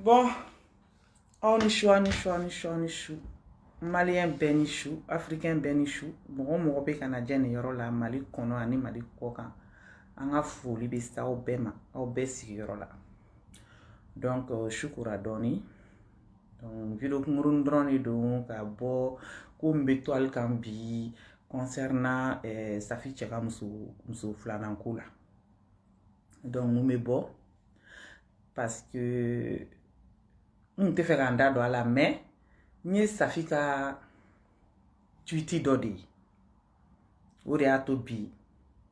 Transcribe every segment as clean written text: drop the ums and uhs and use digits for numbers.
Bon, on chou. Malien benichou, Africain benichou. Bon, mon be canadien yoro la Mali kono ani Mali kokan. Anga foli be sta obema, obesi yoro la. Donc, shukura doni. Donc, vidéo ngurun drone donc abo kumbe toile kambi concernant Safi Tcheka musu flanankula. Donc, nous me bo parce que on te fait rendre dans la main, ni Safi ka tweeti dodi. Ou de atobi,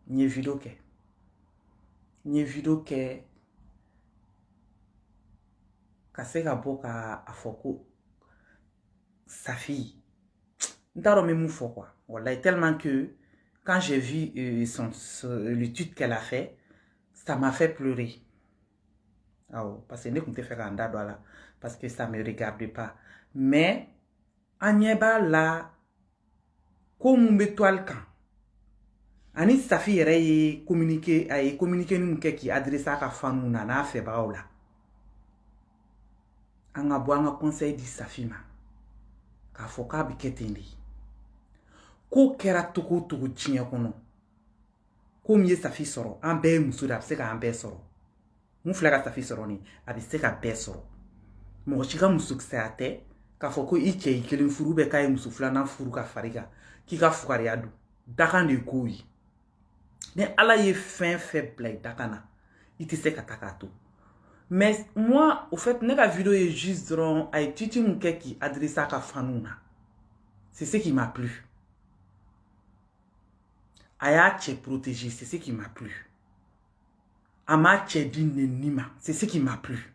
ni vidéo ke kaseka boka afoko Safi. N'taro me mou fo quoi. Voilà, tellement que quand j'ai vu l'étude qu'elle a fait, ça m'a fait pleurer. Oh, parce que ne compte faire un là parce que ça me regarde pas. Mais Agneba là, comme toile quand Ani Safi yere communiquer nous qui adresse à femme na fait ba là. Anga bo anga conseil di Safi ma. Ka foka bi ketendi. Ko kera toko tinya kono. Ko miye Safi soro, an be musuda se ka an be soro. Mon frère Safi soroni, a se ka be soro. Mo chika musuk seate, ka foko ike ikelin furu be kay musufla na furu ka fariga, ki ka fukari adu. Dakan de koui. Ni ala ye fin fait blague dakana. Il te sait katakato. Mais moi, au fait, la vidéo est juste drôle. Aïe, titi mouke qui adresse à Fanouna. C'est ce qui m'a plu. Aya tche protégé, c'est ce qui m'a plu. Ama tche nima, c'est ce qui m'a plu.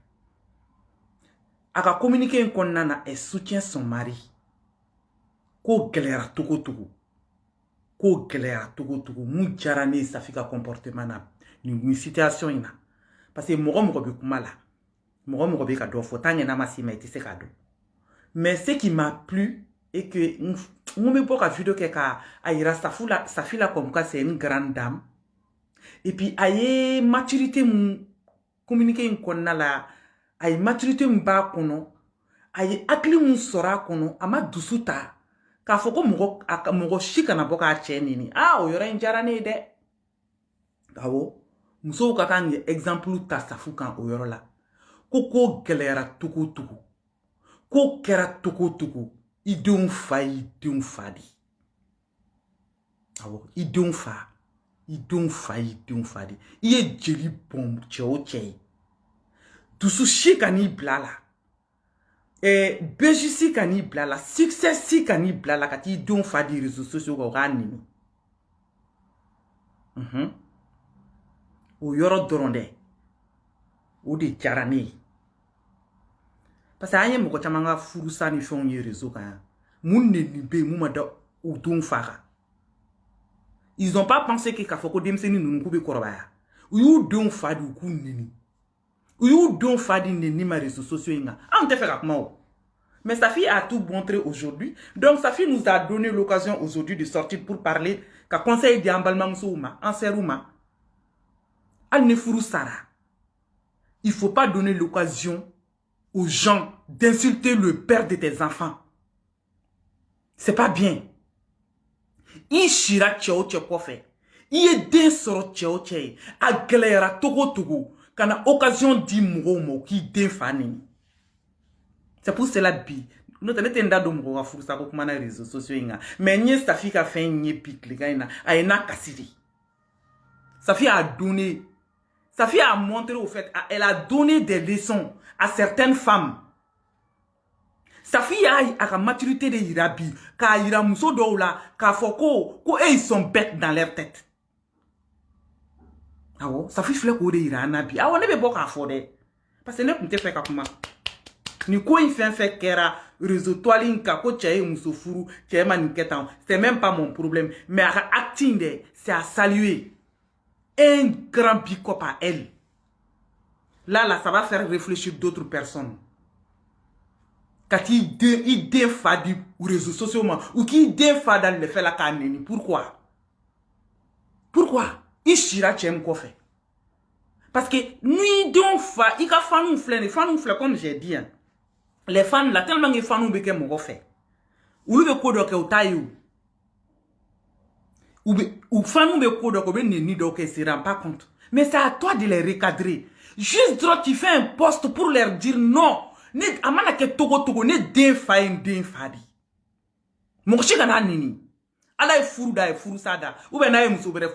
Aka communiquer un konnana et soutient son mari. Ko gelera togo togo. Ko gelera togo togo. Mou djarane sa fika comportement na. Ni situation ina. Parce que mogo be kumala. Mogo be kado. Faut tangue na masi ma iti se kado. Mais ce qui m'a plu est que on me voit la vidéo que Aïra Safila comme quoi c'est une grande dame. Et puis aïe maturité mou communiquer une konna la aïe maturité mba kono aïe akli mou sora kono ama dusuta ka foko mogo shika na boka chenini ah o yora injarane de gawo muso ka kan exemple ta safu kan o yoro la koko gelera tuku tuku ko kera tuku tuku idun fa di awo idun fa di iye jeli bom cheo chei tusu shika ni blala bejisi kani blala success si kani blala kati idun fa di réseaux sociaux ko ganini o yoro doronde o di jarane parce que anye moko chamanga furusa ni fon ye réseau kan mun ne ni be muma da o dun fa. Ils n'ont pas pensé que Kafoko Demseni nous coupé korobaya. Ou don fadi ou nini. Ou don fadi nini ma réseaux sociaux inga. Ah, on te fait comment? Mais sa fille a tout montré aujourd'hui. Donc sa fille nous a donné l'occasion aujourd'hui de sortir pour parler. Ka conseil d'emballement souma, en serouma. Al ne furu sara. Il faut pas donner l'occasion aux gens d'insulter le père de tes enfants. C'est pas bien. I shira cheo kofe. I e den soro cheo che. A gelera togo togo. Kana occasion di mo ki den fani. C'est pour cela bi. Nous t'en nda do mgo furu sa ko kuma na réseaux sociaux inga. Mais nye sa fi ka fin nye pik le gaina. A ena kasiri. Sa fi a donné. Sa fi a montré au fait. Elle a donné des leçons à certaines femmes. Sa fille a la maturité de Irabi, ka ira muso doula, ka foko, ils sont bêtes dans leur tête. Ah ouais, sa fille flèche ou de ira nabi. Ah ouais, ne be boka fode. Parce que ne peut te faire comme ni ko il fait kera réseau toiling ka ko tchaye muso furu, tchaye maniketan. C'est même pas mon problème, mais à acting de, c'est à saluer. Un grand bicop à elle. Là, ça va faire réfléchir d'autres personnes. Quand il défa du réseaux sociaux ou qui défa dans le fait la canne. Pourquoi? Pourquoi? Il chira tchem quoi fait? Parce que nous donc fa il a fan nous comme j'ai dit hein. Les fans là tellement les fans nous beke mon fait. Ou le ko do ke utayu. Ou fan nous be ko do ko be ni do ke se rend pas compte. Mais c'est à toi de les recadrer. Juste droit tu fais un post pour leur dire non. Ne amana ke togo ne den fadi mon chika na nini ala e furu sada ou ben na e muso bere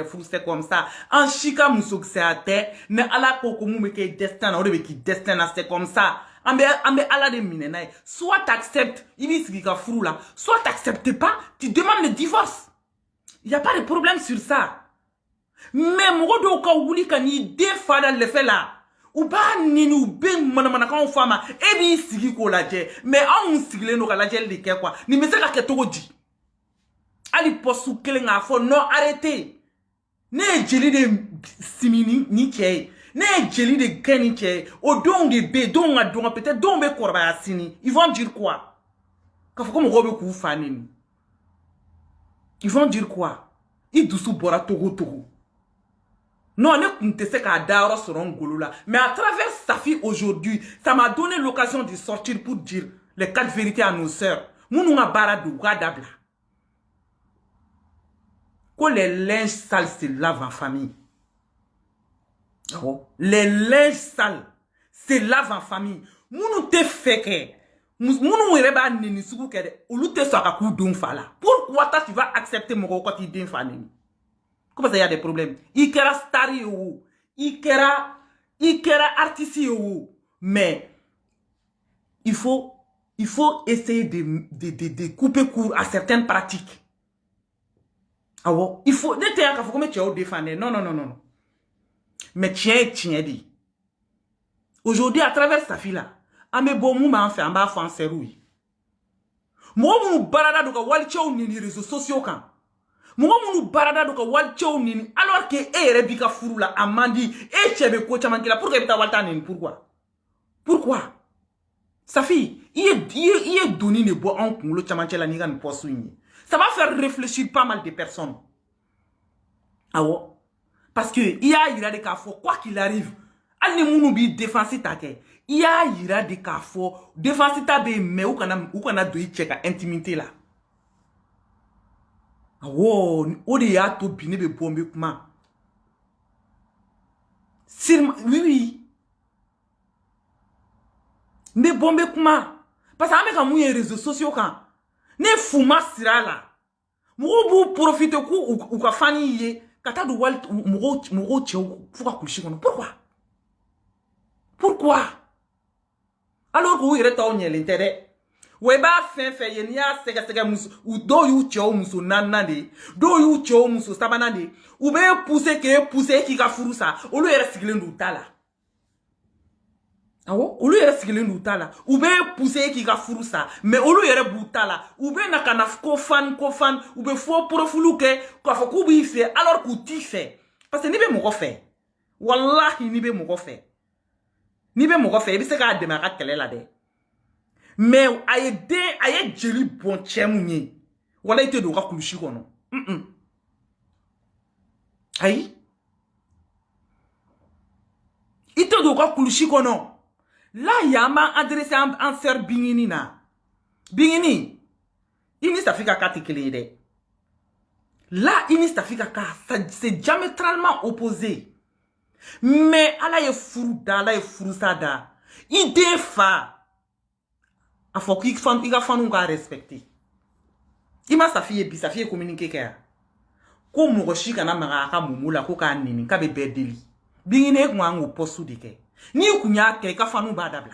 furu c'est comme ça en chika muso c'est à terre ne ala ko mu me ke destin na o de ki destin na c'est comme ça ambe ala de mine na soit t'acceptes ibi siki ka furu là soit t'acceptes pas tu demandes le divorce. Il y a pas de problème sur ça. Mais mo do ka wuli kan ni den fada le fait là ou ba nini ou ben manamana kan fama e bi sigi ko laje mais on sigile no ka laje le ke quoi ni me se ka ke togo di ali posu kele nga fo non arrêtez ne jeli de simini ni che ne jeli de gani che o don de be don a don peut-être don be korba asini ils vont dire quoi ka fo ko mo be ku fanini ils vont dire quoi ils dousu bora togo non, ne te sais qu'à Daoro seront golola. Mais à travers Safi aujourd'hui, ça m'a donné l'occasion de sortir pour dire les 4 vérités à nos sœurs. Mounouna baradou, gadabla. Que les linges sales se lavent en famille. Oh. Les linges sales se lavent en famille. Mounou te fait que. Mounou reba nini suku kede. Ou te soka kou don fala. Pourquoi tu vas accepter mon quand il din fanini? Comment ça, il y a des problèmes? Il y a star, il y a artiste, mais il faut essayer de couper court à certaines pratiques. Ah ouais? Il faut, ne t'es pas comme tu as défendu. Non, non, non, non. Mais tiens, dit. Aujourd'hui, à travers sa fille là, ame bon mou ma fait en bas en seroui. Moi, mon barada doka walchou ni les réseaux sociaux quand. Moi, mon barada doka walchou ni alors que rebika furu la amandi et chebe ko chamankila pour que bita walta ni pourquoi? Pourquoi? Sa fille, il est donné ne bois en kun le chamankela ni gan posuini. Ça va faire réfléchir pas mal de personnes. Ah ouais? Parce que il y a des cas quoi qu'il arrive. Al ni munu bi défense take. Il y a des cas défense ta be mais ou kana do check intimité là. Ah ouais, o de ya to bi ne be bombe kuma. Oui oui. Ne bombe kuma. Parce que avec un réseaux sociaux quand ne fuma sira là. Mou bu profite ku ou ka fani ye kata do wal mou tchou fuka kushi kono. Pourquoi? Pourquoi? Alors que vous êtes en l'intérêt. Vous avez fait yen ya sega musu ou do yu tchou musu nanande do yu tchou musu sabanande ou be pousser ki ka furu sa o lo yere sigile nduta la. Awo o lo yere sigile nduta la ou be pousser ki ka furu sa mais o lo yere buta la ou be na kana ko fan ou be fo profulu ke ko fa ku bi fait alors que tu fait parce que ni be mo fait wallahi ni be mo fait ni be mo fait bi se ka démarrer kele la de. Mais aye jeli bon tchemounye. Wala ite do ka kulushi kono. Ayi. Ite do ka kulushi kono. Là yama adressé en sœur Bingini na. Bingini. Ini stafika kati kelede. Là ini stafika ka c'est diamétralement opposé. Mais ala ye furuda, ala ye furusada. Ide fa. Il faut qu'il faut respecter. Il m'a sa fille communiquer kaya. Ko mo shi kana maga ka mumula ko ka nini ka be bedeli. Bingine ko ngo posu dike. Ni kunya ke ka fanu badabla.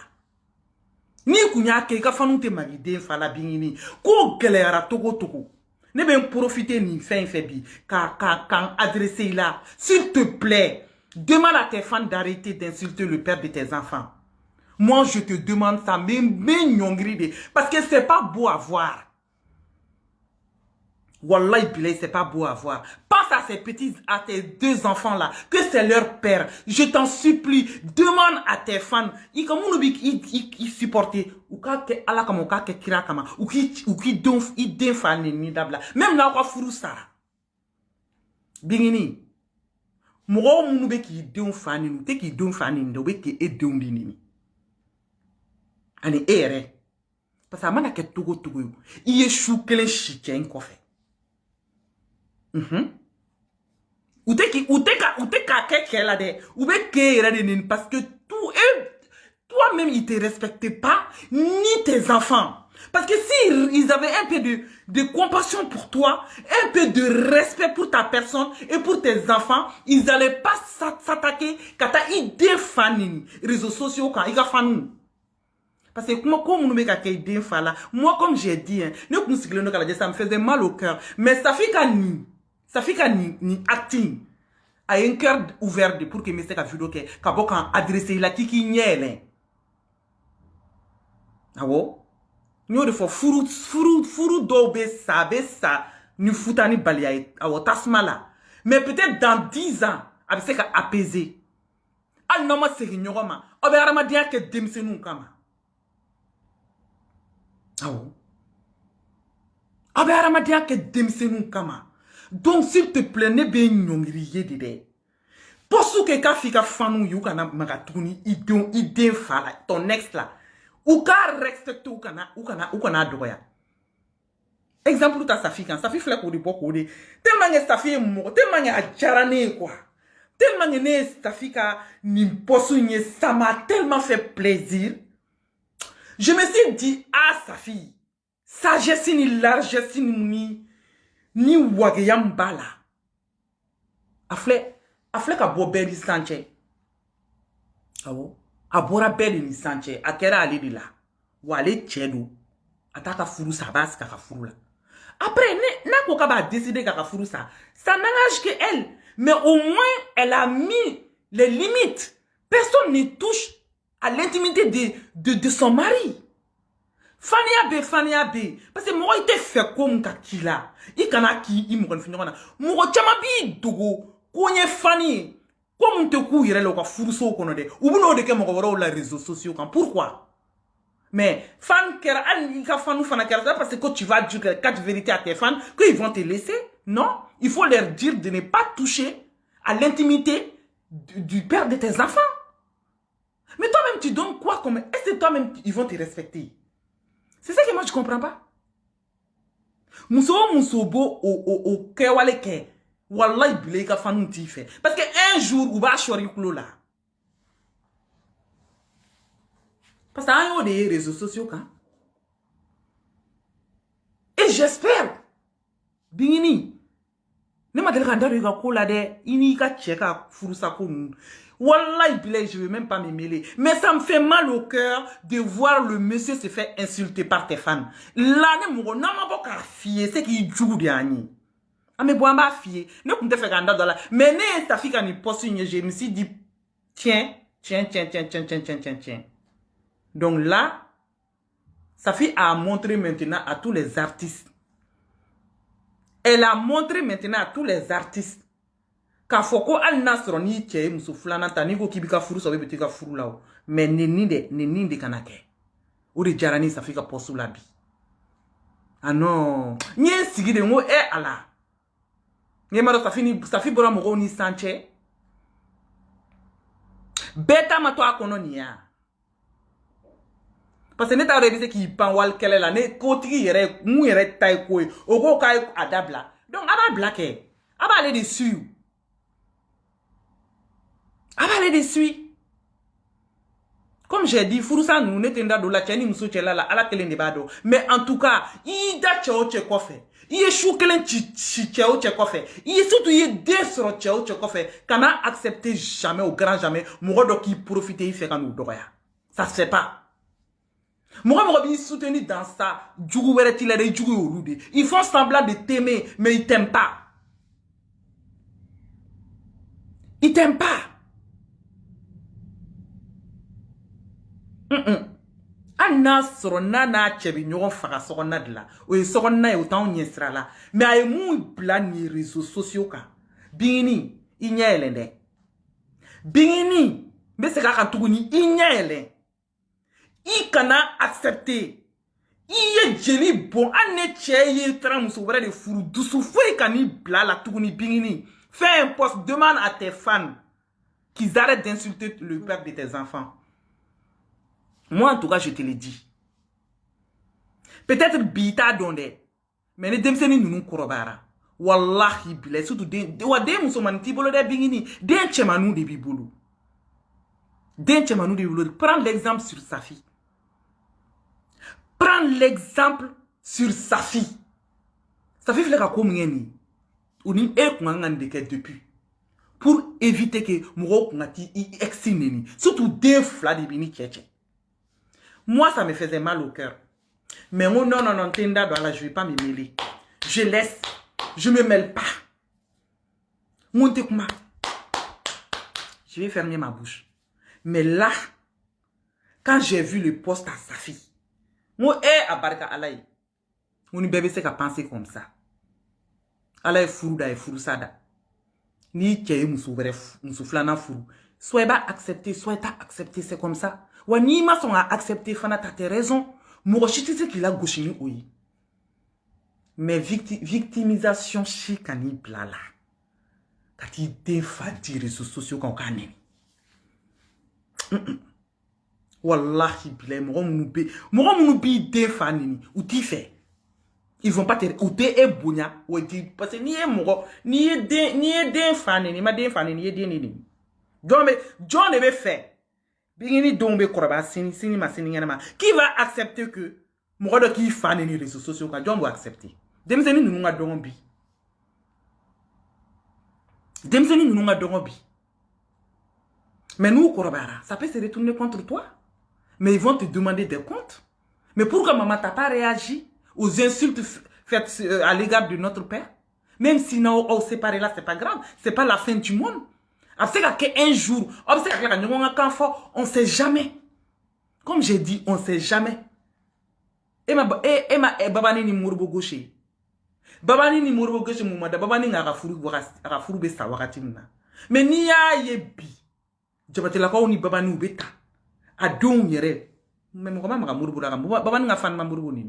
Ni kunya ke ka fanu te magide fala bingini. Ko gelera toko. Ne ben profiter ni fin bi ka adresser là. S'il te plaît, demande à tes fans d'arrêter d'insulter le père de tes enfants. Moi, je te demande ça, parce que c'est pas beau à voir. Wallahi bilay, c'est pas beau à voir. Pense à à tes deux enfants là, que c'est leur père. Je t'en supplie, demande à tes fans. Ils supportent. Ou que ala kama, ou que kira kama, ou qui donf, ils défendent ni dabla. Même là, on va furu ça. Bingini. Moro munu be ki défendent nous, te ki défendent nous, be ki défendent ani ere parce que amana ke togo il est chou kelen chitien kofe ou te ka ke la de ou be ke ere de parce que toi-même il te respecte pas ni tes enfants parce que si ils avaient un peu de compassion pour toi, un peu de respect pour ta personne et pour tes enfants, ils allaient pas s'attaquer quand ils défendent les réseaux sociaux quand ils font. Parce que moi, comme j'ai dit, ça me faisait mal au cœur. Mais ça fait qu'à ni acting. A un cœur ouvert pour que me se ka vidéo ke ka bokan adresser la tiki nyele. Awo. Nyo de fo furu dobe sa ni futani balia awo tasmala. Mais peut-être dans 10 ans, avec se ka apaiser. Al no ma se nyoma. Obe arama dia ke demsenu kama. Donc s'il te plaît ne be nyongriye dede posu ke ka fika fanu yu kana magatuni idon fala ton ex là ou ka respecte ou kana doya exemple ta sa fille flek ou de boko de tellement que sa fille mo tellement a jarane quoi tellement que sa fille ni posu ni ça m'a tellement fait plaisir. Je me suis dit, ah, sa fille, sagesse ni largesse ni wageyam bala. afle ka bo beli sanche awo abora beli ni sanche akera ali de la wale chedo ataka furu sa bas ka furu la après na ko ka ba décider ka furu ça n'engage que elle mais au moins elle a mis les limites. Personne ne touche à l'intimité de son mari. Fania B. Parce que moi, il te fait comme Kakila. Il kana ki, il m'a fini. Moi, chamabi dogo. Konye Fanny. Comme te kou yere lo ka furuso kono de. Ou buno de ke mo ko la réseaux sociaux kan. Pourquoi? Mais fan kera al ka fanu fana kera parce que tu vas dire quatre vérités à tes fans qu'ils vont te laisser. Non, il faut leur dire de ne pas toucher à l'intimité du père de tes enfants. Mais toi-même, tu donnes quoi comme... Est-ce que toi-même, ils vont te respecter? C'est ça que moi, je ne comprends pas. Moussobo au kewale ke. Wallahi, bile ka fanou ti fait. Parce que un jour, ou va chori koulo là. Parce que y a des réseaux sociaux quand. Et j'espère. Bingini. Ne m'a dit que ini ka cheka furusa ko. Wallahi bilay, je ne vais même pas me mêler. Mais ça me fait mal au cœur de voir le monsieur se faire insulter par tes fans. Là, ne m'a pas fier, c'est qu'il joue de ani. Ah mais bon, ma fille, ne compte faire ganda dans la. Mais ne ta fille quand il poste une, je me suis dit tiens. Donc là, sa fille a montré maintenant à tous les artistes. Elle a montré maintenant à tous les artistes k'a foko al nasro ni che muso flana tani ko kibika furu so be tika furu lawo mais neni de kanake o de jarani sa fika posu la bi ah non nye sigi de ngo ala nye maro sa fi bora mo ni sanche beta mato akono niya parce que ne ta rebise ki pan wal kele la ne kotigi yere mu yere tay ko o ko kay adabla donc aba blaqué aba aller dessus. Abalé dessus. Comme j'ai dit, Furusa nous n'était pas de la tienne, nous sommes là, à la télé bado. Mais en tout cas, il da chao chekofe. Il est chou kelen chao chekofe. Il est surtout il est desro chao chekofe. Qu'on a accepté jamais au grand jamais. Mouro qui profite il fait quand nous doya. Ça se fait pas. Mouro bien soutenu dans ça. Djougou were tilere djougou olude. Ils font semblant de t'aimer, mais ils t'aiment pas. Ils t'aiment pas. Anna sorona na chebi nyogon faga sorona de la o e sorona e autant nyesra la mais ay mou plan ni réseaux sociaux ka bingini inyelende bingini be se ka tuguni inyele I kana accepter iye jeli bon ane cheye tramuso wala de furu dusu foi kani bla la tuguni bingini fais un post demande à tes fans qu'ils arrêtent d'insulter le père de tes enfants. Moi, en tout cas, je te le dis. Peut-être bita donde. Mais les demseni nous korobara. Wallahi bilay. Surtout de musulmans ti bolo de bingini. Den chemanou de bibulu. Den chemanou de bibulu. Prends l'exemple sur sa fille. Prends l'exemple sur sa fille. Sa fille fleka komngeni. Ou ni e kungangande depuis. Pour éviter que moro kungati exineni. Surtout des fla de bini tchétché. Moi, ça me faisait mal au cœur. Mais non, Tenda, je ne vais pas me mêler. Je laisse. Je ne me mêle pas. Je vais fermer ma bouche. Mais là, quand j'ai vu le poste à sa fille, moi, à Barka Alaï, mon bébé s'est pensé comme ça. Alaï Fourouda et Fouroussada. Ni Tchaye Moussouflana Fourou. Soit pas accepté, soit pas accepté, c'est comme ça. Wani ma son a accepté fana t'as raison. Mourochiti c'est qu'il a gauchini oui. Mais victimisation chikani blala. Kati défati réseaux sociaux qu'on connaît. Wallahi bilay mouron bi défani ou ti fait. Ils vont pas te ou te e bounya ou di parce que ni e mouron ni e défani ni ma défani ni e déni. John ne fait. Bingini dombe koroba sini ma sini yanama. Qui va accepter que moi de qui fan les réseaux sociaux quand John va accepter. Demseni nous nga dombi. Demseni nous nga dongobi. Mais nous, Korobara, ça peut se retourner contre toi. Mais ils vont te demander des comptes. Mais pourquoi maman t'a pas réagi aux insultes faites à l'égard de notre père? Même si nous on séparé là, c'est pas grave. C'est pas la fin du monde. Un jour, on sait jamais. Comme j'ai dit, on sait jamais. Et babani ni murbo gauche. Babani ni murbo gauche mumada babani nga furu be sa wakati na. Mais ni ya yebi. Jabatela ko ni babani ubeta. Adon yere. Mais mo mama murbo la babani nga fan murbo ni.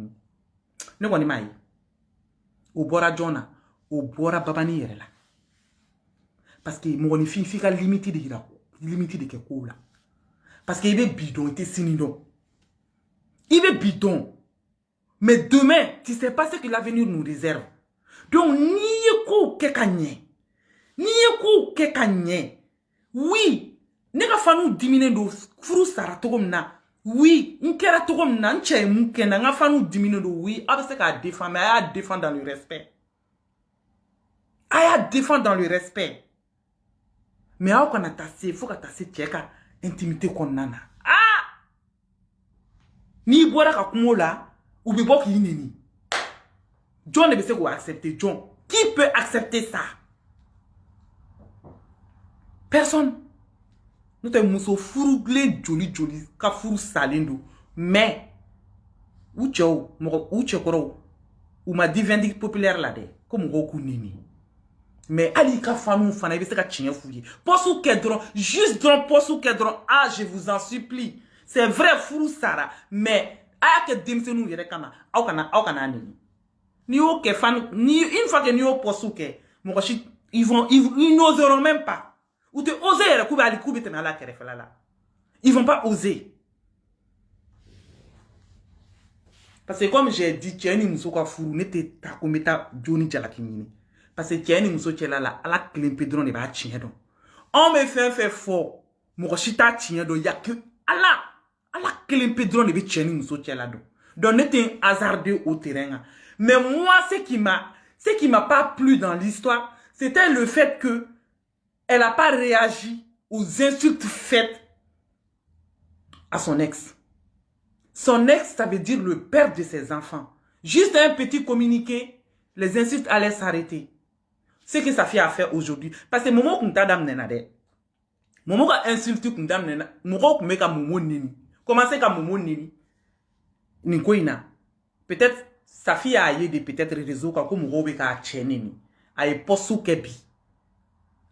Ne ko ni mai. O bora jona, o bora babani yere la. Parce que mon fille ka limite de gira, limite de quelque là. Parce qu'il est bidon, il était sinido. Il est bidon. Mais demain, tu ne sais pas ce que l'avenir nous réserve. Donc, ni ko ke kanye. Ni ko ke kanye. Oui. Nega fanu dimine do furu sara togom na. Oui. Nkera togom na nche mukena nga fanu dimine do oui. Abe se ka défendre, mais aya défendre dans le respect. Aya défendre dans le respect. Mais quand on a tassé, il faut que tassé tcheka intimité qu'on nana. Ah! Ni boira ka kumola, ou bi bok yineni. John ne peut pas accepter John. Qui peut accepter ça? Personne. Nous te mousso fourouglé joli ka fourou salindo. Mais ou tchekoro ou ma divinité populaire là de comme roku nini. Mais Ali ka fanou fana ibe se ka tchien fouye. Posou kedron, juste dron posou kedron. Ah, je vous en supplie. C'est vrai fourou sara, mais aya ke dimse nou yere kana. Au kana nini. Ni o ke fan ni une fois que ni o posou ke mon rochi ils n'oseront même pas. Ou te oser couper ali couper te na la kere fela la. Ils vont pas oser. Parce que comme j'ai dit tieni muso ka fourou nete ta kometa Johnny Jalakini. Parce que tieni muso tchela la ala klimpedron ne ba tchien don. On me fait fort. Mon rochi ta tchien don ya que ala klimpedron ne be tieni muso tchela don. Donc n'était hasardeux au terrain. Mais moi, ce qui m'a pas plu dans l'histoire, c'était le fait que elle n'a pas réagi aux insultes faites à son ex. Son ex, ça veut dire le père de ses enfants. Juste un petit communiqué, les insultes allaient s'arrêter. Ce que sa fille a fait aujourd'hui. Parce que moment qu'on t'a damné nade, moment qu'on a insulté qu'on damné nade, moment qu'on met comme momo nini. Commencez comme momo nini. Ninkoina. Peut-être sa fille a eu des peut-être réseaux comme Robe ka tchenini. Aye posu kebi.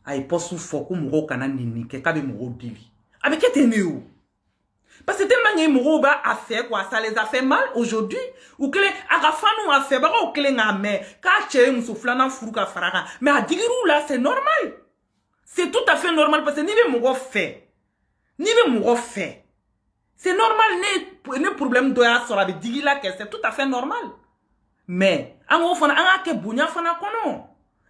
Aye posu foku muro kana nini ke kabe muro dili. Avec quel ténéo? Parce que tellement y muro ba a fait quoi, ça les a fait mal aujourd'hui. Ou que les agafanu a fait ba ou que les ngame ka tche msouflana furuka faraka. Mais à digirou là c'est normal. C'est tout à fait normal parce que ni be muro fait. Ni be muro fait. C'est normal, ne problème de la soirée digila que c'est tout à fait normal. Mais,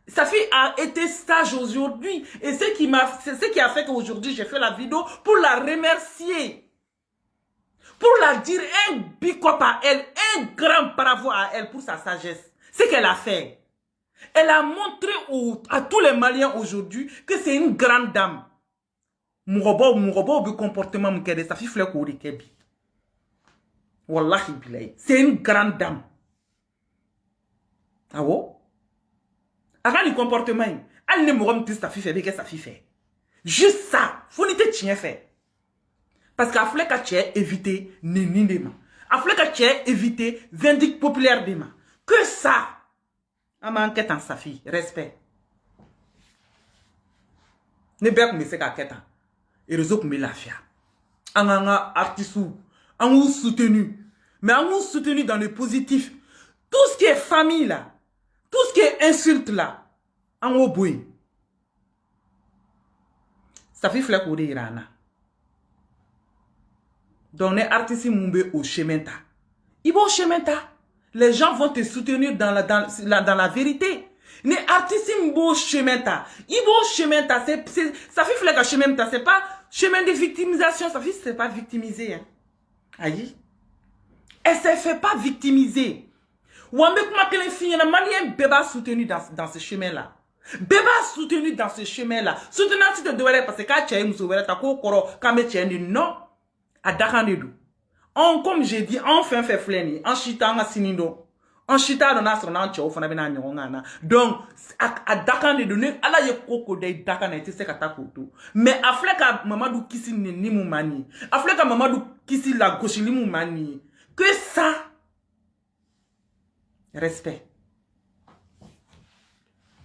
sa fille a été sage aujourd'hui. Et c'est ce qui a fait qu'aujourd'hui j'ai fait la vidéo pour la remercier. Pour la dire un big up à elle, un grand bravo à elle pour sa sagesse. Ce qu'elle a fait. Elle a montré à tous les Maliens aujourd'hui que c'est une grande dame. Mourobo, comportement mkede, sa fille fleur kouri kebi. Wallahi bilay. C'est une grande dame. Ah ouais? Aga ni comportement. Elle ne mourom tis sa fille fait, que sa fille fait. Juste ça. Faut n'était tien fait. Parce qu'à fleur ka tchè éviter nini dema. À fleur ka tchè éviter vindique populaire dema. Que ça. Ama enquête en sa fille. Respect. Ne bek me se ka ketan. Et réseau comme la fia. En artiste, en soutenu. Mais en soutenu dans le positif. Tout ce qui est famille là. Tout ce qui est insulte là. En haut boui. Ça fait flèche au Irana. Donc les artistes moumbe au chemin ta. Ils vont au chemin ta. Les gens vont te soutenir dans la vérité. Les artistes mbo chemin ta. Ils vont au chemin ta. Ça fait flèche au chemin ta. C'est pas chemin de victimisation, sa fille ne s'est pas victimisée. Hein. Aïe. Elle ne s'est fait pas victimiser. Ou en même temps, les filles, les Maliens bébés soutenus dans ce chemin-là. Bébé a soutenu dans ce chemin-là. Soutenant si tu devrais parce que quand tu es moussouveré, tu as quoi quand tu es non. À Dakanedou. Comme j'ai dit, on fait un fait fléni. En chita, on sinindo. En chita, on a son ancho, on a bien un donc, à Dakanedou, ala ye koko de Dakanedou, c'est katakoto. Mais à fleka mamadou kisi ni moumani. À fleka mamadou kisi la gauche ni moumani. Que ça? Respect.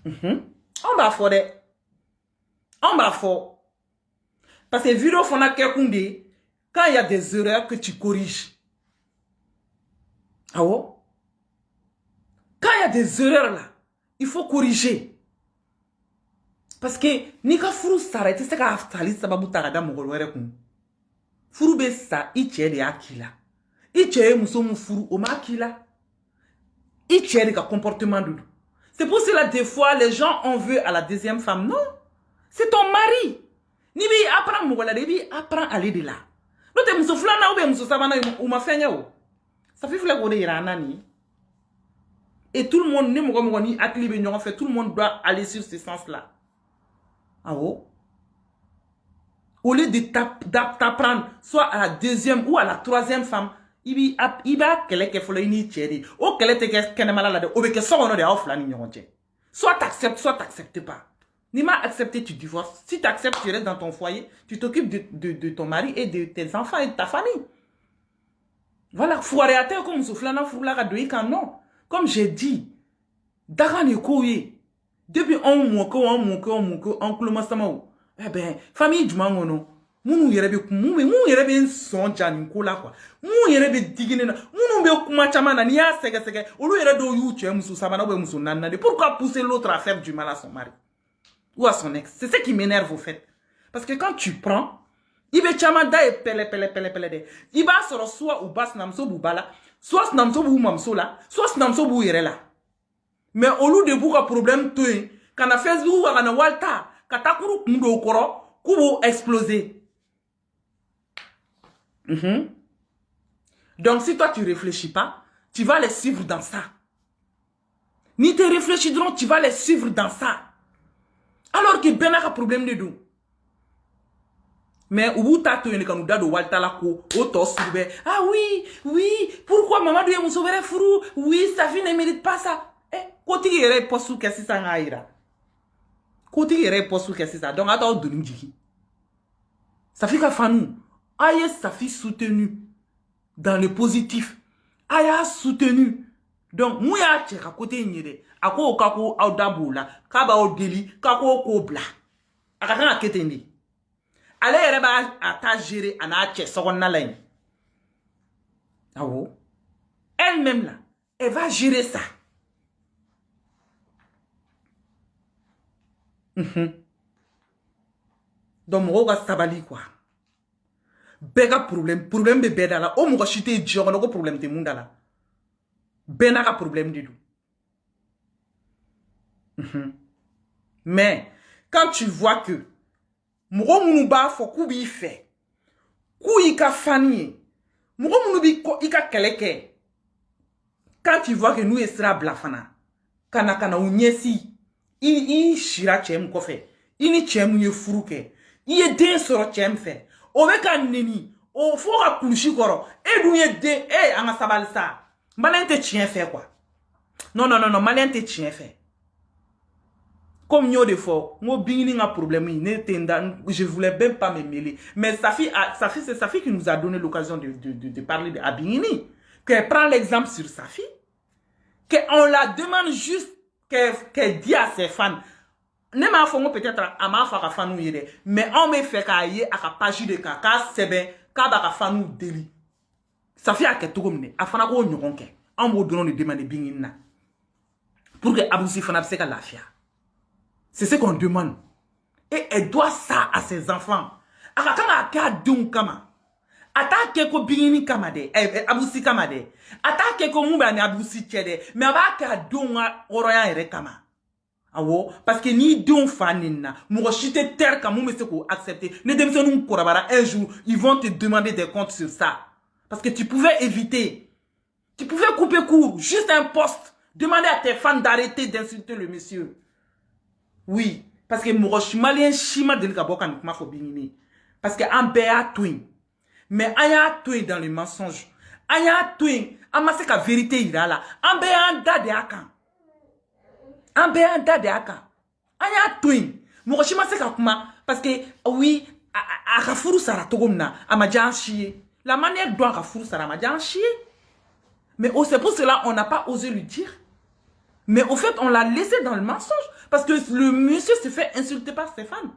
On va faire. On va faire. Parce que vidéo font à quelqu'un quand il y a des erreurs que tu corriges. Ah ouais? Quand il y a des erreurs là, il faut corriger. Parce que ni ka furu s'arrête, c'est ka sali sababu tagada mugol were kun. Furu be sa iche de akila. Iche muso mu furu o makila. Iche de ka comportement doudou. C'est pour cela des fois les gens en veulent à la deuxième femme. Non, c'est ton mari. Ni bi apprend mugola de bi apprend aller de là. Non te muso flana ou be muso sabana ou ma fenya o. Ça fait fleur de irana ni. Et tout le monde ne mugo ni akli be nyon fait tout le monde doit aller sur ce sens là. Ah oh. Au lieu de t'apprendre soit à la deuxième ou à la troisième femme, il va qu'elle est folle ni chérie. Ou qu'elle est qu'elle est malade. Ou que ça on a des offres là ni soit t'acceptes, soit t'acceptes pas. Ni m'a accepté, tu divorces. Si tu acceptes, tu restes dans ton foyer, tu t'occupes de ton mari et de tes enfants et de ta famille. Voilà, foiré à terre comme soufflana fourla de quand non. Comme j'ai dit, Daran est couillé. Depuis un mois, on clomastamo. Eh ben, famille du mangono. Mounou yerebe mou yerebe son jani kola quoi. Mou yerebe digine na. Mounou be kuma chamana ni ya sege. Olu yere do yu tue musu sabana ou musu nanade. Pourquoi pousser l'autre à faire du mal à son mari? Ou à son ex? C'est ce qui m'énerve au fait. Parce que quand tu prends, il va chamada et pele. Il va sur soit ou bas namso bubala, soit namso bu mamso là, soit namso bu yere là. Mais au lieu de beaucoup de problèmes, quand on a fait ou on a walta, quand on a couru kundo koro, kubo exploser. Donc si toi tu réfléchis pas, tu vas les suivre dans ça. Ni te réfléchiront, tu vas les suivre dans ça. Alors que ben a un problème de dos. Mais où t'as tout quand nous dado walta la ko, autos ah oui, pourquoi maman doit me sauver frou? Oui, sa fille ne mérite pas ça. Côté qui est possible que c'est ça n'aira. Côté qui est possible que c'est ça. Donc attends de nous dire. Ça fait qu'à fanou, aïe sa fille soutenue dans le positif. Aïe soutenu. Donc moi ya tcheka côté nyere. Ako kako au daboula, kaba au deli, kako ko bla. Akaka na ketendi. Ale yere ba ata gérer ana tche sokonna lain. Awo. Elle-même là, elle va gérer ça. Donc mon gars sabali quoi. Bega problème be beda la. O mo ko chité djoro no ko problème te munda la. Benaka problème du tout. Mais quand tu vois que mougo mounuba fo kubi fait. Kou ka fani. Mougo mounubi ko ika keleke. Quand tu vois que nous esra blafana. Kana unyesi. I shira chem ko fait. Ini chem ye furuke. I ye den soro chem fait. O be ka neni. O fo ka kulushi koro. E dou ye den. Anga sabal sa. Malin te chien fait quoi. Non, malin te chien fait. Comme nous de fois, moi bingini un problème, je voulais même pas me mêler. Mais sa fille c'est sa fille qui nous a donné l'occasion de parler de Abingini. Qu'elle prend l'exemple sur sa fille. Qu'on la demande juste qu'elle dit à ses fans. Ne m'a fait peut-être à ma femme fanou yere. Mais on me fait qu'à y à page de kaka sebe kaba fanou deli. Sa fille a quelque chose à faire un nyoronke. On me donne de demander bingina. Pour que Aboussi fana se ka lafia. C'est ce qu'on demande. Et elle doit ça à ses enfants. Akakanga ka dun kama. Atake ko bingini kama de. Aboussi kama de. Atake ko mumba ni Aboussi chede. Mais aba ka dun oroya ere kama. Awo, parce que ni dun fanina. Mougo chite terre ka moume se ko accepter. Ne demsonu korabara un jour, ils vont te demander des comptes sur ça. Parce que tu pouvais éviter. Tu pouvais couper court. Juste un poste. Demander à tes fans d'arrêter d'insulter le monsieur. Oui, parce que moi, je suis malien, chima de l'Ikaboka, parce que en béa twin. Mais aya twin dans le mensonge. Aya twin, amasse la vérité ira là. En béa da de akan. En béa da de akan. Aya twin. Moi, je suis kuma parce que oui, a Kafuru Sara Togomna, a Madjan chier. La manière dont Kafuru Sara Madjan chier. Mais oh, c'est pour cela qu'on n'a pas osé lui dire. Mais au fait, on l'a laissé dans le mensonge. Parce que le monsieur se fait insulter par Stéphane.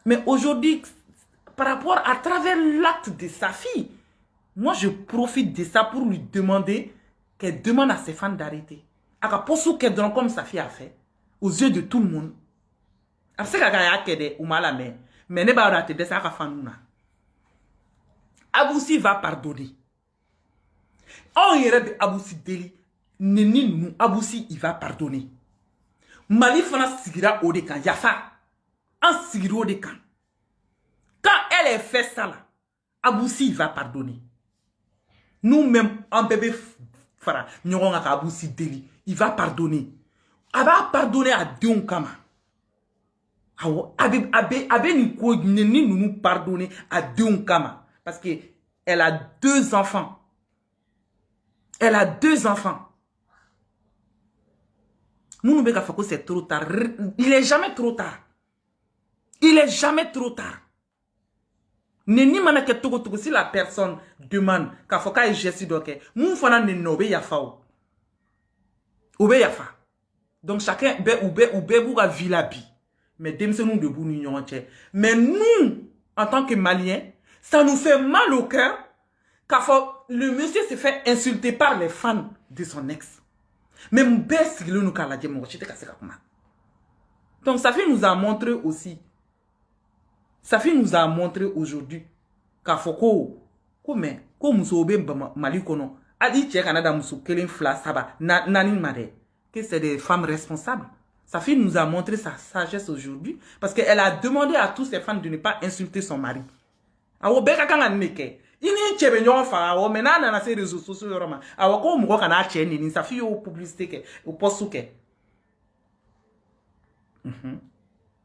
Mais aujourd'hui, par rapport à travers l'acte de sa fille, moi je profite de ça pour lui demander qu'elle demande à Stéphane d'arrêter. À la poste qu'elle donne comme sa fille a fait, aux yeux de tout le monde. Après ça, qu'elle ou mal mais ne va pas te dire ça à Fanouna. Aboussi va pardonner. On irait de Aboussi Deli. Neni nous, Aboussi, il va pardonner. Mali fana sigira au dekan, Yafa. En sigira au dekan. Quand elle a fait ça là, Aboussi, il va pardonner. Nous-mêmes, en bébé fara, nous avons Aboussi Deli. Il va pardonner. Il va pardonner à Dion Kama. Abe nous pardonner à Dion Kama. Parce qu'elle a 2 enfants. Elle a 2 enfants. Nous que c'est trop tard. Il est jamais trop tard. Il est jamais trop tard. Neni manake togo togo si la personne demande qu'à faut qu'elle geste donc moun fana ne nobe yafa o. Obe yafa. Donc chacun ou bouga vilabi. Mais demse nous debout nous mais nous en tant que Maliens, ça nous fait mal au cœur qu'à faut le monsieur se fait insulter par les fans de son ex. Même best nous kala djemo chite kaseka kuma. Donc Safi nous a montré aussi. Safi nous a montré aujourd'hui qu'à Foko, comme musobe Mali kono, a dit que Canada muso kelen fla saba nani made, que c'est des femmes responsables. Safi nous a montré sa sagesse aujourd'hui parce qu'elle a demandé à tous ses fans de ne pas insulter son mari. Awo beka kanga neke. Ini chebe nyon fa awo mena na ces réseaux sociaux yoroma. Awo ko mugo kana cheni ni Safi yo publicité ke o postu ke.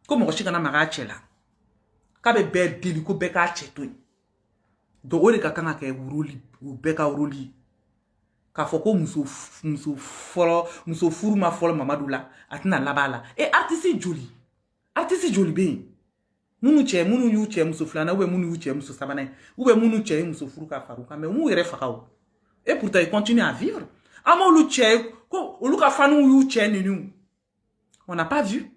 Comme Rochi kana maga chela. Kabe be dili ko beka chetoi. Do ore ka kanga ke uruli u beka uruli. Ka foko muso furu ma folo mamadula atina labala. Et artiste joli. Artiste joli be. Munu yu che muso flana ou munu yu che muso sabana ou munu che muso furu ka faruka mais mu yere fakao. Et pourtant il continue à vivre. Amo lu che ko oluka fanu yu che ninu. On n'a pas vu.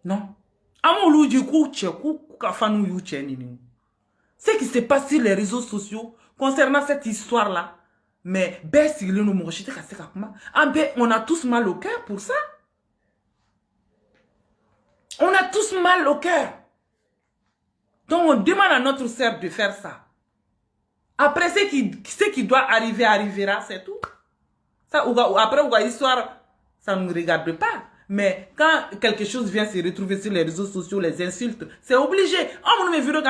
Non. Amo lu di ku che ku ka fanu yu che ninu. Ce qui se passe sur les réseaux sociaux concernant cette histoire-là, mais on a tous mal au cœur pour ça. On a tous mal au cœur. Donc on demande à notre sœur de faire ça. Après, ce qui doit arriver, arrivera, c'est tout. Ça, après, l'histoire, ça ne nous regarde pas. Mais quand quelque chose vient se retrouver sur les réseaux sociaux, les insultes, c'est obligé. Oh, mon vidéo,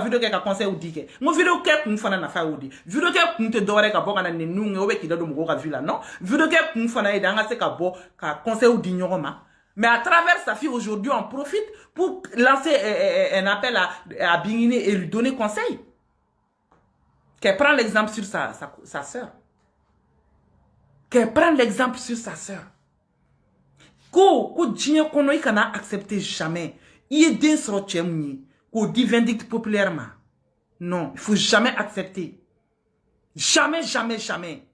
vidéo qui a conseil ou dit que mon vidéo qui a na fa ou dit. Vidéo qui a te dore ka boka na nenu ngewe ki do mo ka vila non. Vidéo qui a na idanga se ka bo ka conseil ou dit nyoma. Mais à travers sa fille aujourd'hui, on profite pour lancer un appel à Bingini et lui donner conseil. Qu'elle prend l'exemple sur sa sœur. Qu'elle prend l'exemple sur sa sœur. Ko djinye kono ikana accepter jamais. Il est d'un sort tchemni. Ko dit vindicte populairement. Non, il faut jamais accepter. Jamais, jamais, jamais.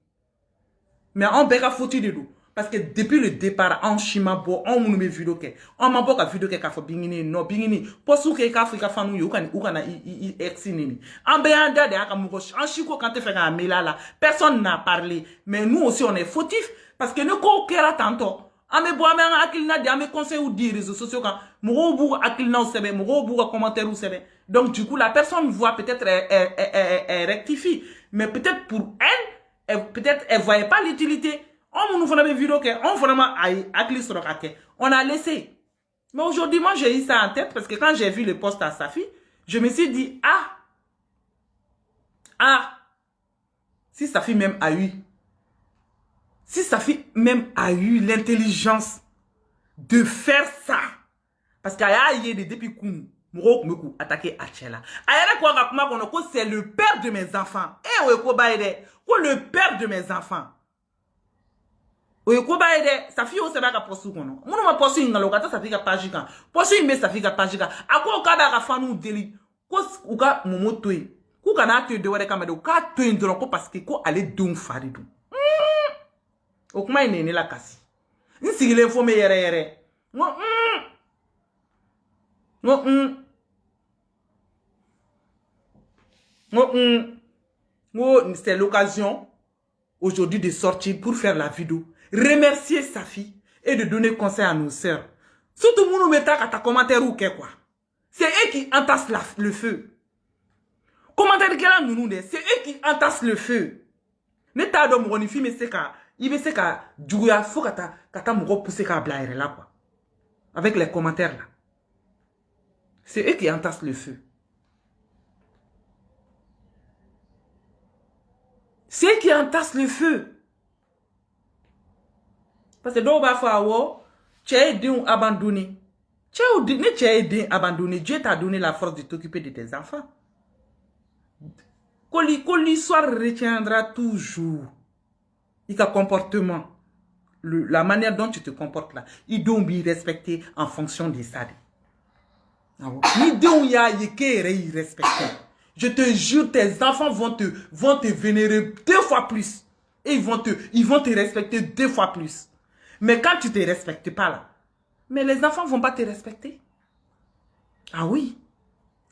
Mais on bega foutu de nous. Parce que depuis le départ, on chimabo, on m'a vu vidéo ke. On m'a pas vidéo ke ka fo bingini, no bingini. Posu ke ka Afrika fanu yo kan ukana i exinini. En béanda de aka mugo, en chiko quand tu fais un là, personne n'a parlé. Mais nous aussi on est fautifs parce que nous ko kera tantôt. Ame bo ame akilina de ame conseil ou dire réseaux sociaux quand moro bou akilina ou sebe moro bou commentaire ou sebe. Donc du coup la personne voit peut-être elle rectifie mais peut-être pour elle peut-être elle voyait pas l'utilité. On nous fait vidéo que on vraiment akili sur on a laissé. Mais aujourd'hui moi j'ai eu ça en tête parce que quand j'ai vu le post à sa fille, je me suis dit ah si sa fille même a eu Si sa fille même a eu l'intelligence de faire ça, parce qu'il y a des depuis qu'on m'a attaqué Achela. C'est le père de mes enfants. Eh, le père de mes enfants. Sa fille aussi va poster kono. Mon ma poster ngalo kata sa fille ka page kan. Poster imbe sa fille ka page kan. Ako ka da ka fanu deli. Ko uka momo toy. Ku kana te de wale kamade ka toy ndron ko parce que ko ale don faridu. O kuma ine la kasi. Nsigile info me yere. C'est l'occasion aujourd'hui de sortir pour faire la vidéo, remercier sa fille et de donner conseil à nos sœurs. Surtout nous mettons à ta commentaire ou quoi. C'est eux qui entassent le feu. Commentaire que nous c'est eux qui entassent le feu. Ne t'a donné mon fille mais c'est qu'à il veut c'est qu'à jouer faut qu'à ta mouro pousser qu'à blaire là quoi. Avec les commentaires là. C'est eux qui entassent le feu. C'est eux qui entassent le feu. Parce que donc, tu as aidé ou abandonné. Tu as aidé abandonné. Dieu t'a donné la force de t'occuper de tes enfants. Que l'histoire retiendra toujours. Il y a comportement. La manière dont tu te comportes là. Il doit être respecté en fonction de ça. Il doit être respecté. Je te jure, tes enfants vont te vénérer 2 fois plus. Et ils vont te respecter 2 fois plus. Mais quand tu ne te respectes pas là, mais les enfants ne vont pas te respecter. Ah oui.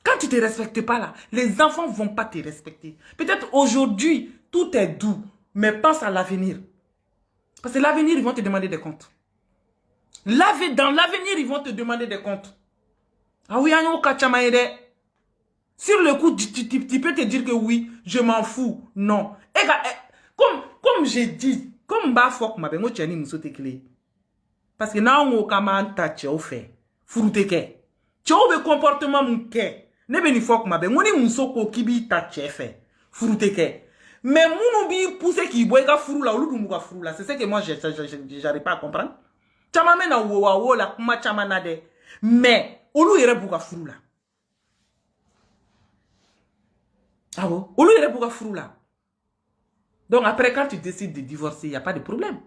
Quand tu ne te respectes pas là, les enfants ne vont pas te respecter. Peut-être aujourd'hui, tout est doux, mais pense à l'avenir. Parce que l'avenir, ils vont te demander des comptes. Dans l'avenir, ils vont te demander des comptes. Ah oui, sur le coup, tu peux te dire que oui, je m'en fous. Non. Comme j'ai dit, comme bah fuck ma bengo tiani musote clé. Parce que na on kama ta tchao fait. Furute ke. Tchao be comportement mon ke. Ne beni fuck ma bengo ni musoko kibi ta tchao fait. Furute ke. Mais mon bi pousse qui boit ga furu la ou lu ka furu la. C'est ce que moi j'arrive pas à comprendre. Chama mena wo la kuma chama nade. Mais olu yere buka furu la. Ah bon? Olu yere buka furu la. Donc après, quand tu décides de divorcer, il n'y a pas de problème.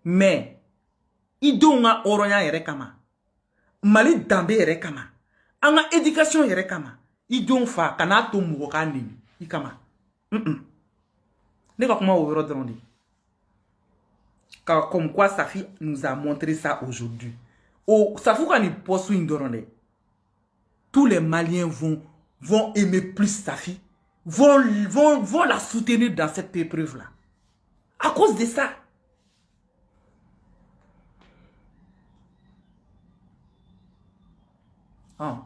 Mais, idonga oronya yerekama. Mali dambe yerekama. Anga éducation yerekama. Idon fa kana to mugoka nini. Ikama. Ne comment on va dire. Comme quoi sa fille nous a montré ça aujourd'hui. Oh, ça faut qu'on y poste une dorone. Tous les Maliens vont aimer plus sa fille. Vont la soutenir dans cette épreuve-là. À cause de ça.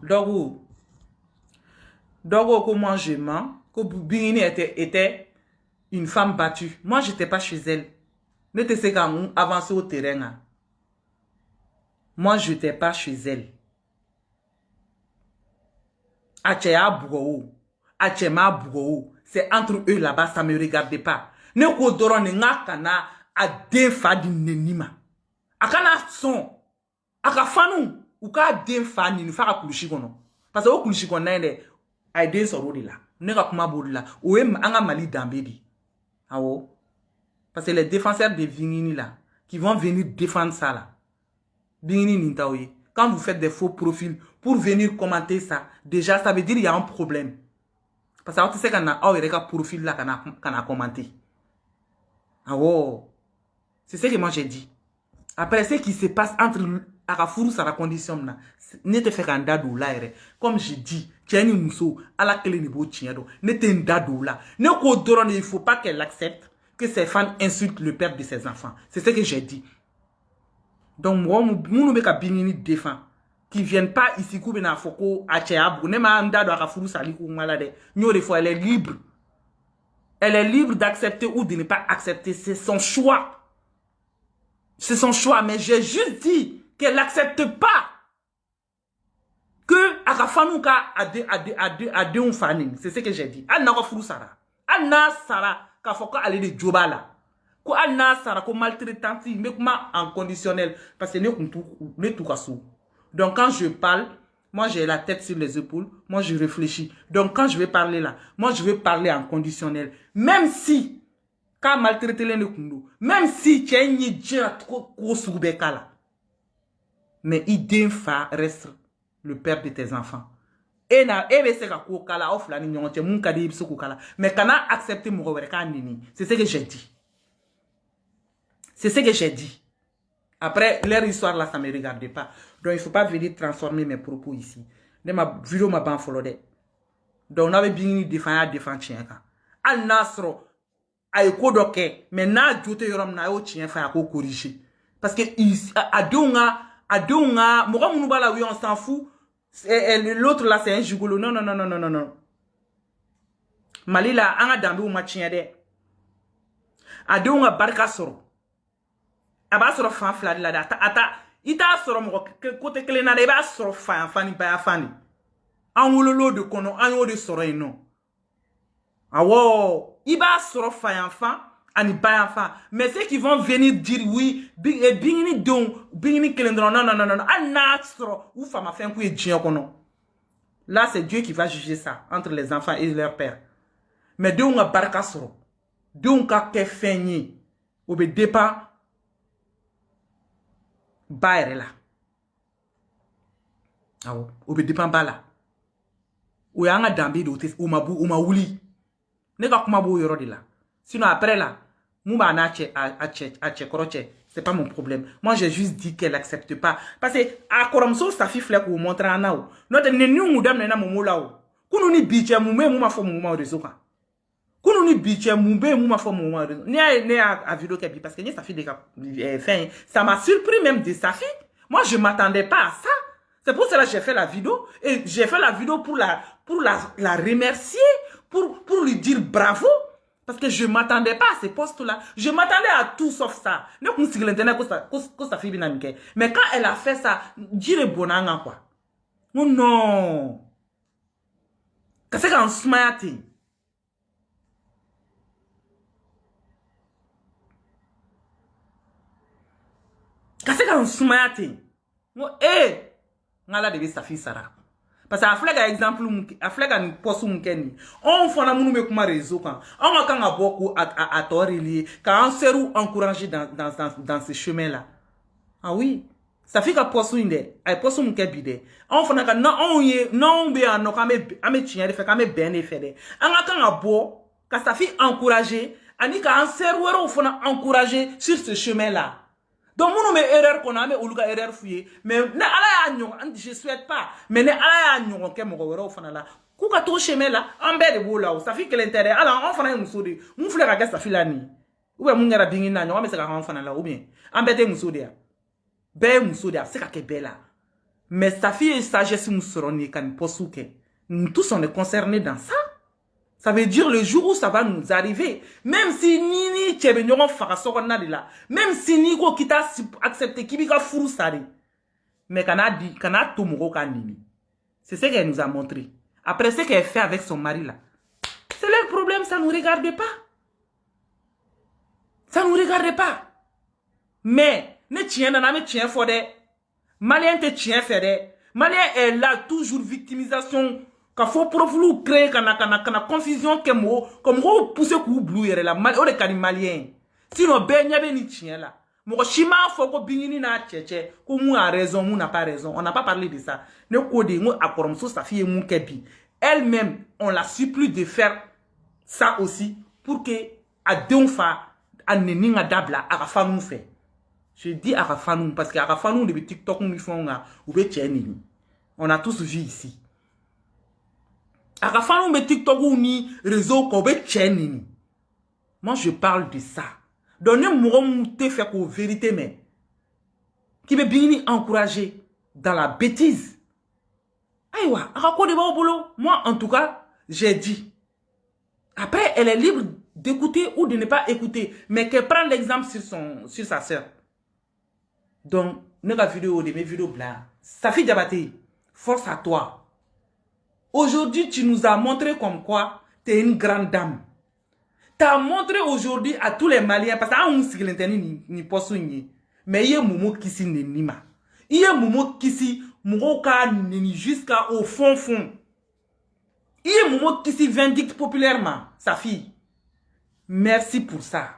Dogo, que moi je mens, que Bingini était une femme battue. Moi, je n'étais pas chez elle. Ne te sais quand avancer au terrain. Moi, je n'étais pas chez elle. Achea Bougo. Achema Bougo. C'est entre eux là-bas, ça ne me regardait pas. Ne kodoron nga kana a defa di nenima. Akana son. Aka fanu. Uka defa ni faka kulushi kono. Parce que o kulushi kono nende a den soro de la. Ne ka kuma bodi la. Owe anga mali dambe di. Awo. Parce que les défenseurs de Vingini là, qui vont venir défendre ça là. Vingini nintaoye. Quand vous faites des faux profils pour venir commenter ça, déjà ça veut dire qu'il y a un problème. Parce que tu sais qu'on a un profil là qu'on a commenté. Ah wow. C'est ce que moi j'ai dit. Après ce qui se passe entre Arafuru sa la condition là, ne te fait qu'un dadou là. Comme j'ai dit, tu as une mousso à la clé niveau tiado. Ne te un dadou là. Ne qu'au il faut pas qu'elle accepte que ses fans insultent le père de ses enfants. C'est ce que j'ai dit. Donc moi, mon mec a bien défend. Qui viennent pas ici couper na foko acheabu ne ma anda do akafuru sali ku malade nyo des fois elle est libre. Elle est libre d'accepter ou de ne pas accepter, c'est son choix. C'est son choix, mais j'ai juste dit qu'elle n'accepte pas que akafanuka ade un fanin, c'est ce que j'ai dit. Anna akafuru sara. Anna sara ka foko aller de jobala. Ko anna sara ko maltraitante, mais comment en conditionnel parce que ne tout cassou. Donc quand je parle, moi j'ai la tête sur les épaules, moi je réfléchis. Donc quand je vais parler là, moi je vais parler en conditionnel. Même si quand maltraiter les kundu, même si tu es ni déjà trop là. Mais Idenfa reste le père de tes enfants. Et mais quand a accepté mon c'est ce que j'ai dit. C'est ce que j'ai dit. Après, leur histoire là, ça ne me regardait pas. Donc, il ne faut pas venir transformer mes propos ici. De ma vidéo m'a ban follow. Donc, on avait bien défendu chien. Al Nasro, aïe kodoke, mais n'a joute yoram na yo chien fa ko corriger. Parce que adonga, mora mounouba oui, on s'en fout. L'autre là, c'est un gigolo. Non, non, non, non, non, non, non. Malila, anga dambi ou ma chien de. Adonga barka soro. Aba soro fan fladi la da. Ita soro mo côté clé na de ba soro fan fani ba fani. An wololo de kono, an yo de soro ino. Awo, iba soro fan fan. Mais ceux qui vont venir dire oui, bingini kelendron, non, non, non, non, ou femme fait un coup et là, c'est Dieu qui va juger ça entre les enfants et leur père. Mais de on a barka soro, de on a ke feigné, ou be dépend, baire là. Ou be dépend bala. Ou y a un dambi d'otes, ou ma wuli. Ne ka kuma bo yoro de là. Sinon après là, c'est pas mon problème. Moi, j'ai juste dit qu'elle n'accepte pas. Parce que, à Koromso, sa fille flèche ou montre en aou. Notre néniou ou dame n'a momo là ou. Kounou ni biche moumé mouma fo mouma de zoka. Kounou ni biche moumé mouma fo mouma de zoka. Né à vidéo kebi parce que ni sa fille de fin. Ça m'a surpris même de sa fille. Moi, je m'attendais pas à ça. C'est pour cela que j'ai fait la vidéo. Et j'ai fait la vidéo pour la remercier. Pour lui dire bravo. Parce que je ne m'attendais pas à ces postes-là. Je m'attendais à tout sauf ça. Mais quand elle a fait ça, dire bonanga quoi. Oh non. Qu'est-ce qu'on se met? Qu'est-ce qu'on se met? Eh, ngala de sa fille Sarah. Parce que aflega exemple aflega ni posu mkeni on fona munu me kuma réseau quand on kan a beaucoup à torili quand on seru encourager dans ce chemin là. Ah oui, ça fait que posu inde ay posu mkebi de on fona ka na on ye non be an no ka me ame tiens de fait ka me ben e fait de on kan a bo ka ça fait encourager ani ka on seru on fona encourager sur ce chemin là. Donc, mon nom est erreur qu'on a, mais ou erreur fouillé. Mais, je souhaite pas. Mais, ne ala ya nyon, ke mo wero fana la. Kouka to chemin là, en bas de beau là, ça fait que l'intérêt. Alors, on fana moussoudi. Mon frère a ça fait la nuit. Ou bien, mon gars bingin na, nyon, mais c'est quand on fana là, ou bien. En bas de moussoudi. Be moussoudi, c'est qu'à bella. Mais sa fille et sagesse moussoroni, kan posouke. Nous tous, on est concernés dans ça. Ça veut dire le jour où ça va nous arriver. Même si ni tchebenyoron farasokona de là. Même si ni ko kita accepté kibika furu sari. Mais kana tomoro kanini. C'est ce qu'elle nous a montré. Après ce qu'elle fait avec son mari là. C'est leur problème, ça nous regarde pas. Ça nous regarde pas. Mais ne tient dans la tient fodé. Malien te tient fait. Malien est là toujours victimisation. Quand faut profilou créer kana confusion que mo comme go pousser ku blou yere la mal o de kan malien sinon ben yabe ni tien là mo chima faut ko bingini na tcheche ko mu a raison mu n'a pas raison on n'a pas parlé de ça ne code mo akorom so sa fille mu kebi elle-même on la supplie de faire ça aussi pour que adonfa aneni nga dabla arafa nous fait je dis arafa nous parce que arafa nous de TikTok nous font nga ou be tcheni on a tous vu ici. TikTok ou ni réseau moi je parle de ça. Donnez-moi te fait qu'au vérité mais qui veut bien encourager dans la bêtise. Aïwa, moi en tout cas, j'ai dit. Après, elle est libre d'écouter ou de ne pas écouter, mais qu'elle prend l'exemple sur sa sœur. Donc, notre vidéo de mes vidéos blancs, Safi Diabaté, force à toi. Aujourd'hui, tu nous as montré comme quoi tu es une grande dame. T'as montré aujourd'hui à tous les Maliens, parce que on l'internet ni poissonnier, mais il y a Momo qui s'y nima. Il y a Momo qui s'y Mouroka nini jusqu'à au fond. Il y a Momo qui s'y vindicte populairement, sa fille. Merci pour ça.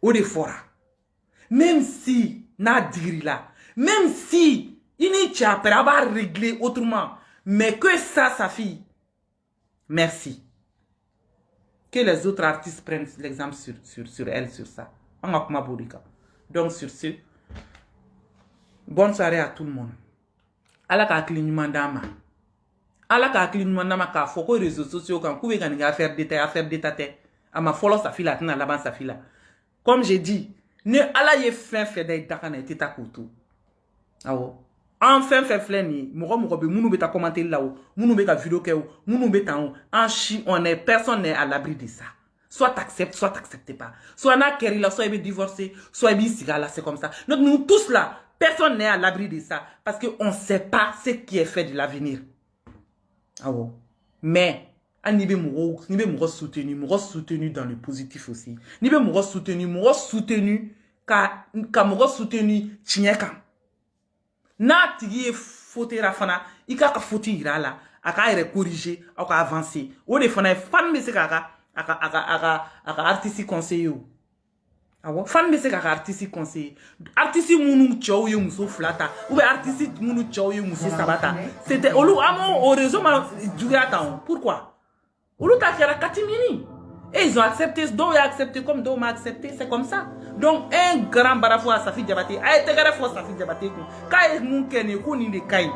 Au défora. Même si, n'a dit là, même si, il n'y a pas à régler autrement, mais que ça, sa fille. Merci. Que les autres artistes prennent l'exemple sur elle, sur ça. Donc, sur ce, bonne soirée à tout le monde. Ala ka klinyuma dama. Ala ka klinyuma dama ka foko réseaux sociaux kan koube kan affaire d'état te. Ama follow sa fila tina laban sa fila. Comme j'ai dit, ne ala ye fait day dakana etita kutu. Awo. Enfin fait fleni, moko be munu beta commenter là-haut, munu beta vidéo ke ou, munu beta en chi, personne n'est à l'abri de ça. Soit t'acceptes, soit t'acceptes pas. Soit na keri là, soit il est divorcé, soit il est siga là, c'est comme ça. Donc nous tous là, personne n'est à l'abri de ça. Parce qu'on ne sait pas ce qui est fait de l'avenir. Ah ouais. Mais, ni be mouro soutenu dans le positif aussi. Ni be mouro soutenu, ka mouro soutenu, chinyeka. Na tigi faute rafana, ika ka faute ira la, aka corriger, aka avancer. O de fana fan me se aka artiste conseiller. Awo fan me se aka artiste conseiller. Artiste munu tchao ye muso flata, ou be artiste munu tchao ye muso sabata. C'était olu amo au réseau ma djugata. Pourquoi? Olu ta kera katimini. Et ils ont accepté, donc ils ont accepté comme donc m'a accepté, c'est comme ça. Donc un grand barafou à Safi Diabaté, a été grand fou à Safi Diabaté. Quand il moun kene ko ni de kai.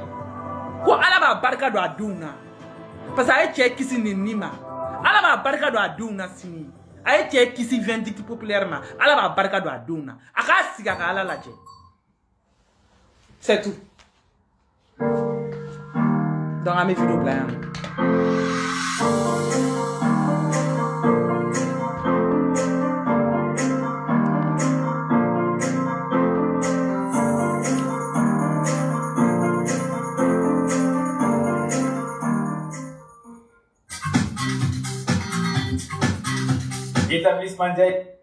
Ko alaba barka do aduna. Parce que a été kisi ni nima. Alaba barka do aduna sini. A été kisi vindicte populairement. Alaba barka do aduna. Aka siga ka ala laje. C'est tout. Dans mes vidéos plein. Établissement Jay.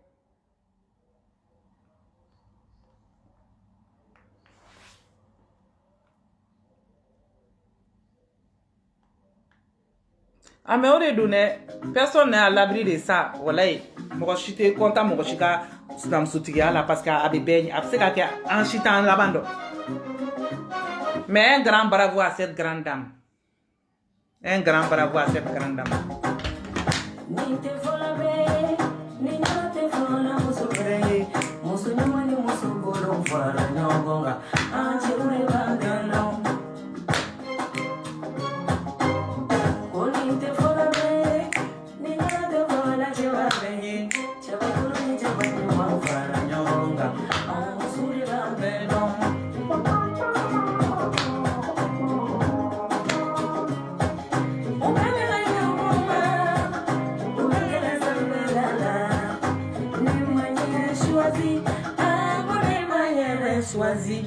Ah mais on est donné, personne n'est à l'abri de ça. Voilà, moi je suis content, moi je suis dans le soutien là parce qu'à bébé, après ça qu'il y a un chita en lavando. Mais un grand bravo à cette grande dame. Un grand bravo à cette grande dame. Swazi,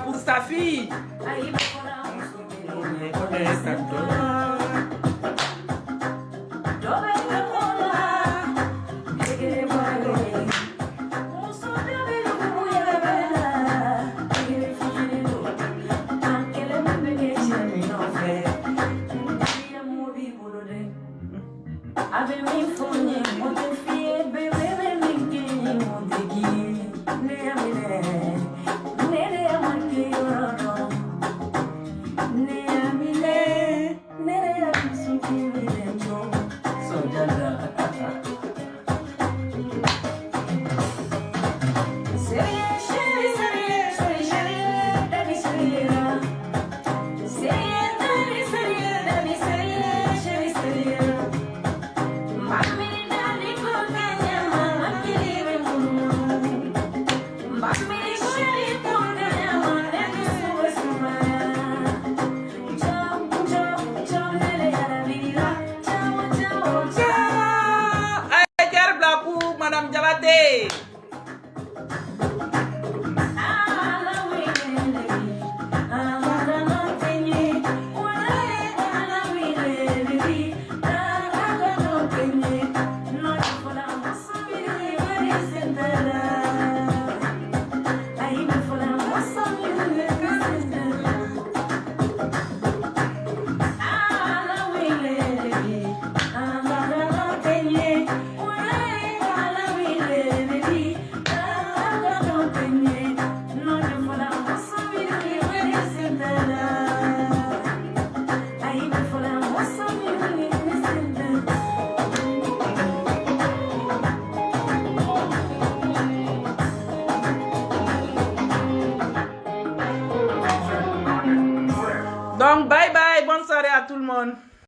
pour sa fille. Madame Diabaté. Donc, bye bye. Bonne soirée à tout le monde.